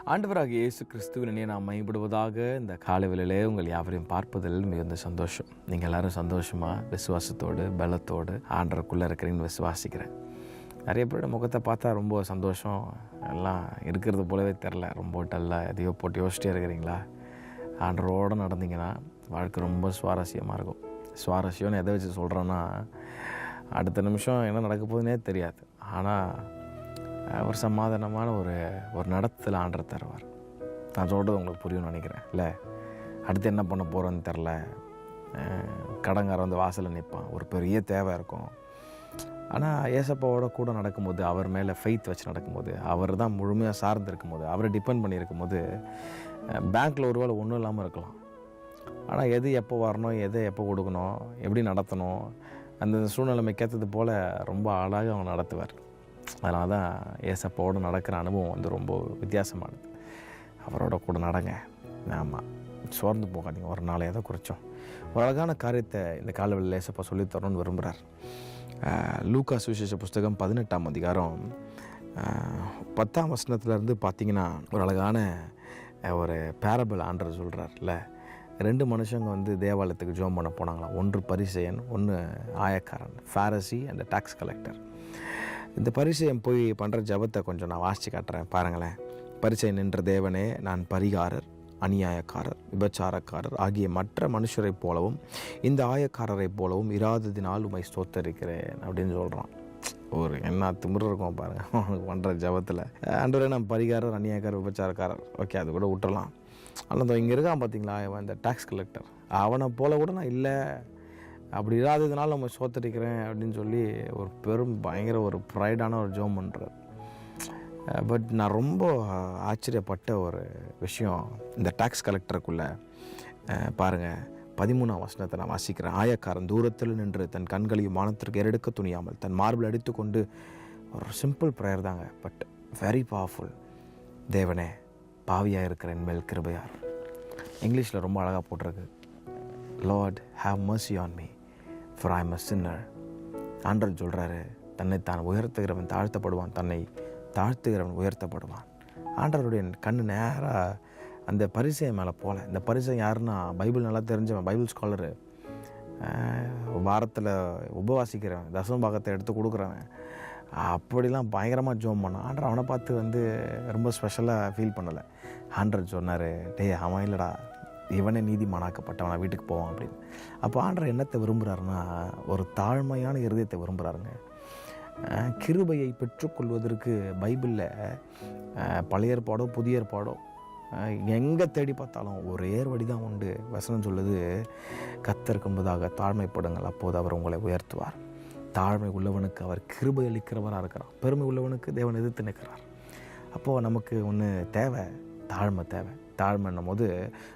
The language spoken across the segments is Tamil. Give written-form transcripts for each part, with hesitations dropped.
ஆண்டவராகிய இயேசு கிறிஸ்துவினை நாம் மையப்படுவதாக இந்த காலைவேளையிலே உங்கள் யாவரையும் பார்ப்பதில் மிகுந்த சந்தோஷம். நீங்கள் எல்லோரும் சந்தோஷமாக விசுவாசத்தோடு பலத்தோடு ஆண்டவருக்குள்ளே இருக்கிறீங்கன்னு விசுவாசிக்கிறேன். நிறைய பேரோட முகத்தை பார்த்தா ரொம்ப சந்தோஷம் எல்லாம் இருக்கிறது போலவே தெரில. ரொம்ப டல்லாக எதையோ போட்டு யோசிச்சிட்டே இருக்கிறீங்களா? ஆண்டவரோடு நடந்தீங்கன்னா வாழ்க்கை ரொம்ப சுவாரஸ்யமாக இருக்கும். சுவாரஸ்யம்னு எதை வச்சு சொல்கிறேன்னா, அடுத்த நிமிஷம் என்ன நடக்க போகுதுன்னே தெரியாது. ஆனால் ஒரு சமாதானமான ஒரு நடத்தல் ஆண்டர் தருவார். நான் சொல்கிறது உங்களுக்கு புரியும்னு நினைக்கிறேன். இல்லை, அடுத்து என்ன பண்ண போகிறோன்னு தெரில. கடங்கார வந்து வாசலில் நிற்பான், ஒரு பெரிய தேவை இருக்கும். ஆனால் ஏசப்பாவோட கூட நடக்கும்போது, அவர் மேலே ஃபெய்த் வச்சு நடக்கும்போது, அவர் தான் முழுமையாக சார்ந்து இருக்கும்போது, அவரை டிபெண்ட் பண்ணியிருக்கும் போது, பேங்க்கில் ஒரு வேளை ஒன்றும் இல்லாமல் இருக்கலாம். ஆனால் எது எப்போ வரணும், எதை எப்போ கொடுக்கணும், எப்படி நடத்தணும், அந்த சூழ்நிலைமை கேட்டது போல் ரொம்ப அழகாக அவன் நடத்துவார். அதனால தான் ஏசப்பாவோடு நடக்கிற அனுபவம் வந்து ரொம்ப வித்தியாசமானது. அவரோட கூட நடங்க. ஆமாம், சோர்ந்து போகாதீங்க. ஒரு நாளை எதை குறித்தோம் ஒரு அழகான காரியத்தை இந்த காலவெளியில் ஏசப்பா சொல்லித்தரணும்னு விரும்புகிறார். லூக்கா சுவிசேஷ புஸ்தகம் 18ஆம் அதிகாரம் 10ஆம் வசனத்துலேருந்து பார்த்திங்கன்னா ஒரு அழகான ஒரு பேரபிள் ஆண்டர் சொல்கிறார்ல. 2 மனுஷங்க வந்து தேவாலயத்துக்கு ஜெபம் பண்ண போனாங்களாம். ஒன்று பரிசேயன், ஒன்று ஆயக்காரன், ஃபாரசி அண்ட் டாக்ஸ் கலெக்டர். இந்த பரிசேயன் போய் பண்ணுற ஜபத்தை கொஞ்சம் நான் வாசித்து காட்டுறேன், பாருங்களேன். பரிசேயன் நின்ற தேவனே, நான் பரிகாரர், அநியாயக்காரர், விபச்சாரக்காரர் ஆகிய மற்ற மனுஷரைப் போலவும் இந்த ஆயக்காரரைப் போலவும் இராததினால் உம்மை ஸ்தோத்தரிக்கிறேன் அப்படின்னு சொல்கிறான். ஒரு என்ன திமிரு இருக்கும் பாருங்கள் அவனுக்கு பண்ணுற ஜபத்தில். ஆண்டவரே, நான் பரிகாரர், அநியாயக்காரர், விபச்சாரக்காரர், ஓகே, அது கூட விட்டுறலாம். ஆனால் இங்கே இருக்கான் பார்த்தீங்களா, இவன் இந்த டாக்ஸ் கலெக்டர், அவனை போல கூட நான் இல்லை, அப்படி இல்லாததுனால நம்ம சோத்தரிக்கிறேன் அப்படின்னு சொல்லி ஒரு பெரும் பயங்கர ஒரு ப்ரைடான ஒரு ஜோம் பண்ணுறார். பட் நான் ரொம்ப ஆச்சரியப்பட்ட ஒரு விஷயம் இந்த டாக்ஸ் கலெக்டருக்குள்ளே பாருங்கள். 13ஆம் வசனத்தை நான் வாசிக்கிறேன். ஆயக்காரன் தூரத்தில் நின்று தன் கண்களையும் வானத்திற்கு ஏறெடுக்க துணியாமல் தன் மார்பில் அடித்து கொண்டு, ஒரு சிம்பிள் ப்ரேயர் தாங்க, பட் வெரி பவர்ஃபுல். தேவனே, பாவியாக இருக்கிற என் மேல் கிருபையார். இங்கிலீஷில் ரொம்ப அழகாக போட்டிருக்கு, Lord have mercy on me for I am a sinner. ஆண்டவர் சொல்கிறாரு, தன்னை தான் உயர்த்துகிறவன் தாழ்த்தப்படுவான், தன்னை தாழ்த்துகிறவன் உயர்த்தப்படுவான். ஆண்டவருடைய கண்ணு நேராக அந்த பரிசையை மேலே போகல. இந்த பரிசை யாருன்னா, பைபிள் நல்லா தெரிஞ்சவன், பைபிள் ஸ்காலரு, வாரத்தில் உபவாசிக்கிறவன், தசம பாகத்தை எடுத்து கொடுக்குறவன், அப்படிலாம் பயங்கரமாக ஜோம் பண்ணான். ஆண்டர் அவனை பார்த்து வந்து ரொம்ப ஸ்பெஷலாக ஃபீல் பண்ணலை. ஆண்டர் சொன்னார், டேய் அவன் இல்லைடா, இவனே நீதிமானாக்கப்பட்டவனா, வீட்டுக்கு போவான் அப்படின்னு. அப்போ ஆண்டர் என்னத்தை விரும்புகிறாருன்னா, ஒரு தாழ்மையான இருதயத்தை விரும்புகிறாருங்க. கிருபையை பெற்றுக்கொள்வதற்கு பைபிளில் பழைய ஏற்பாடோ புதிய ஏற்பாடோ எங்கே தேடி பார்த்தாலும் ஒரே வழி தான் உண்டு. வசனம் சொல்லுது, கர்த்தருக்கு முன்பதாக தாழ்மைப்படுங்கள், அப்போது அவர் உங்களை உயர்த்துவார். தாழ்மை உள்ளவனுக்கு அவர் கிருபை அளிக்கிறவராக இருக்கிறார், பெருமை உள்ளவனுக்கு தேவன் எதிர்த்து நிற்கிறார். அப்போது நமக்கு ஒன்று தேவை, தாழ்மை தேவை. தாழ்மைன்னும் போது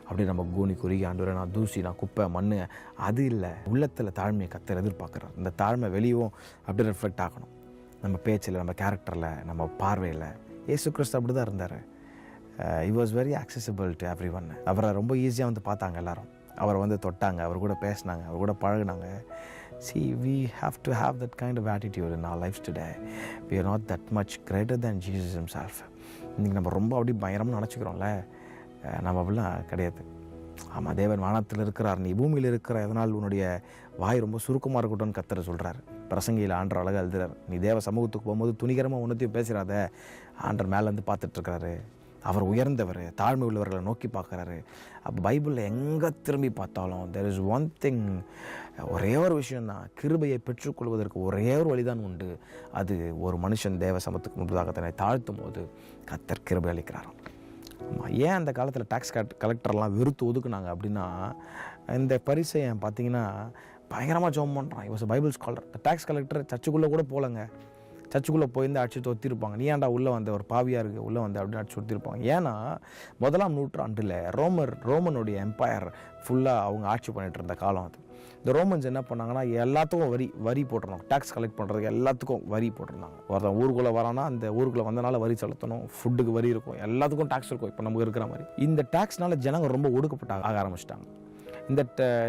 அப்படி நம்ம கூனி குறுகி, ஆண்டவரே நான் தூசி, நான் குப்பை, மண், அது இல்லை. உள்ளத்தில் தாழ்மையை கர்த்தர் எதிர்பார்க்குறார். இந்த தாழ்மை வெளியும் அப்படி ரிஃப்ளெக்ட் ஆகணும், நம்ம பேச்சில், நம்ம கேரக்டரில், நம்ம பார்வையில். இயேசு கிறிஸ்து அப்படி தான் இருந்தார். he was very accessible to everyone. அவரை ரொம்ப ஈஸியாக வந்து பார்த்தாங்க எல்லாரும். அவரை வந்து தொட்டாங்க, அவர் கூட பேசினாங்க, அவர் கூட பழகினாங்க. See, we have to have that kind of attitude in our lives today. We are not that much greater than Jesus himself. இன்றைக்கி நம்ம ரொம்ப அப்படி பயங்கரமாக நினச்சிக்கிறோம்ல, நம்ம அப்படிலாம் கிடையாது. ஆமாம், தேவன் வானத்தில் இருக்கிறார், நீ பூமியில் இருக்கிற, அதனால் உன்னுடைய வாய் ரொம்ப சுருக்கமாக இருக்கட்டும்னு கர்த்தர் சொல்கிறார். பிரசங்கியில் ஆண்டர் அழகாக எழுதுறார், நீ தேவ சமூகத்துக்கு போகும்போது துணிகரமாக ஒன்றுத்தையும் பேசுகிறாத. ஆண்டர் மேலேருந்து பார்த்துட்ருக்கிறாரு, அவர் உயர்ந்தவர், தாழ்மை உள்ளவர்களை நோக்கி பார்க்குறாரு. அப்போ பைபிளில் எங்கே திரும்பி பார்த்தாலும் there is one thing, ஒரே ஒரு விஷயந்தான், கிருபையை பெற்றுக்கொள்வதற்கு ஒரே ஒரு வழிதான் உண்டு. அது ஒரு மனுஷன் தேவ சமத்துக்கு முன்பதாக தன்னை தாழ்த்தும் போது கர்த்தர் கிருபை அளிக்கிறாராம். ஏன் அந்த காலத்தில் டாக்ஸ் கலெக்டர்லாம் வெறுத்து ஒதுக்குனாங்க அப்படின்னா, இந்த பரிசையன் பார்த்தீங்கன்னா பயங்கரமாக ஜெபம் பண்ணுறான். இவன் பைபிள் ஸ்காலர். இந்த டாக்ஸ் கலெக்டர் சர்ச்சுக்குள்ளே கூட போகலங்க. சர்ச்சுக்குள்ளே போயிருந்து அடிச்சு தொத்திருப்பாங்க. நீ ஏன்டா உள்ளே வந்த, ஒரு பாவியாக இருக்குது உள்ளே வந்து அப்படின்னு அடிச்சு தொத்திருப்பாங்க. ஏன்னா 1ஆம் நூற்றாண்டில் ரோமனுடைய எம்பையர் ஃபுல்லாக அவங்க ஆட்சி பண்ணிகிட்டு இருந்த காலம் அது. இந்த ரோமன்ஸ் என்ன பண்ணாங்கன்னா, எல்லாத்துக்கும் வரி போட்டுருந்தாங்க. டேக்ஸ் கலெக்ட் பண்ணுறதுக்கு எல்லாத்துக்கும் வரி போட்டிருந்தாங்க. ஒருத்தன் ஊருக்குள்ளே வரானா அந்த ஊருக்குள்ளே வந்தனால வரி செலுத்தணும், ஃபுட்டுக்கு வரி இருக்கும், எல்லாத்துக்கும் டேக்ஸ் இருக்கும். இப்போ நமக்கு இருக்கிற மாதிரி இந்த டேக்ஸ்னால ஜனங்க ரொம்ப ஒடுக்கப்பட்டாங்க, ஆக ஆரம்பிச்சிட்டாங்க.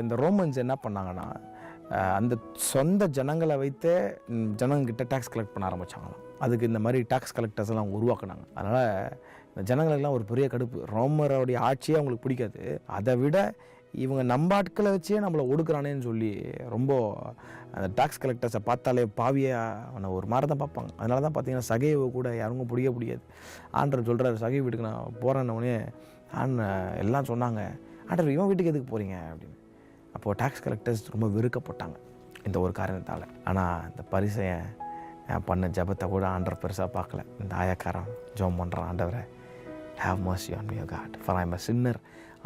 இந்த ரோமன்ஸ் என்ன பண்ணாங்கன்னா, அந்த சொந்த ஜனங்களை வைத்தே ஜனங்கிட்ட டேக்ஸ் கலெக்ட் பண்ண ஆரம்பித்தாங்களாம். அதுக்கு இந்த மாதிரி டேக்ஸ் கலெக்டர்ஸ் எல்லாம் உருவாக்குனாங்க. அதனால் இந்த ஜனங்களுக்கெல்லாம் ஒரு பெரிய கடுப்பு. ரோமரோடைய ஆட்சியே அவங்களுக்கு பிடிக்காது. அதை விட இவங்க நம்ம ஆட்களை வச்சே நம்மளை ஒடுக்குறானேன்னு சொல்லி ரொம்ப அந்த டாக்ஸ் கலெக்டர்ஸை பார்த்தாலே பாவியாக அவனை ஒரு மாதிரி தான் பார்ப்பாங்க. அதனால தான் பார்த்தீங்கன்னா சகைவை கூட யாருக்கும் பிடிக்காது. ஆண்டவர் சொல்கிறார், சகை வீட்டுக்கு நான் போகிறேன்னொடனே எல்லாம் சொன்னாங்க, ஆண்டவர் இவன் வீட்டுக்கு எதுக்கு போகிறீங்க அப்படின்னு. அப்போது டாக்ஸ் கலெக்டர்ஸ் ரொம்ப வெறுக்கப்பட்டாங்க இந்த ஒரு காரணத்தால். ஆனால் இந்த பரிசையன் பண்ண ஜபத்தை கூட ஆண்டவர் பெருசாக பார்க்கல. இந்த ஆயக்காரன் ஜெபம் பண்ணுறான், ஆண்டவரை have mercy on me, O God, for I am a sinner.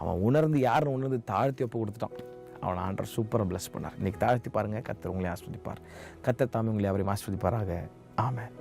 அவன் உணர்ந்து யாருன்னு உணர்ந்து தாழ்த்தி ஒப்பு கொடுத்துட்டான். அவனை ஆண்டவர் சூப்பராக பிளஸ் பண்ணார். இன்றைக்கி தாழ்த்தி பாருங்கள், கர்த்தர் உங்களை ஆஸ்வதிப்பார். கர்த்தர் தாமே உங்களை அவரை ஆஸ்வதிப்பாராக. ஆமென்.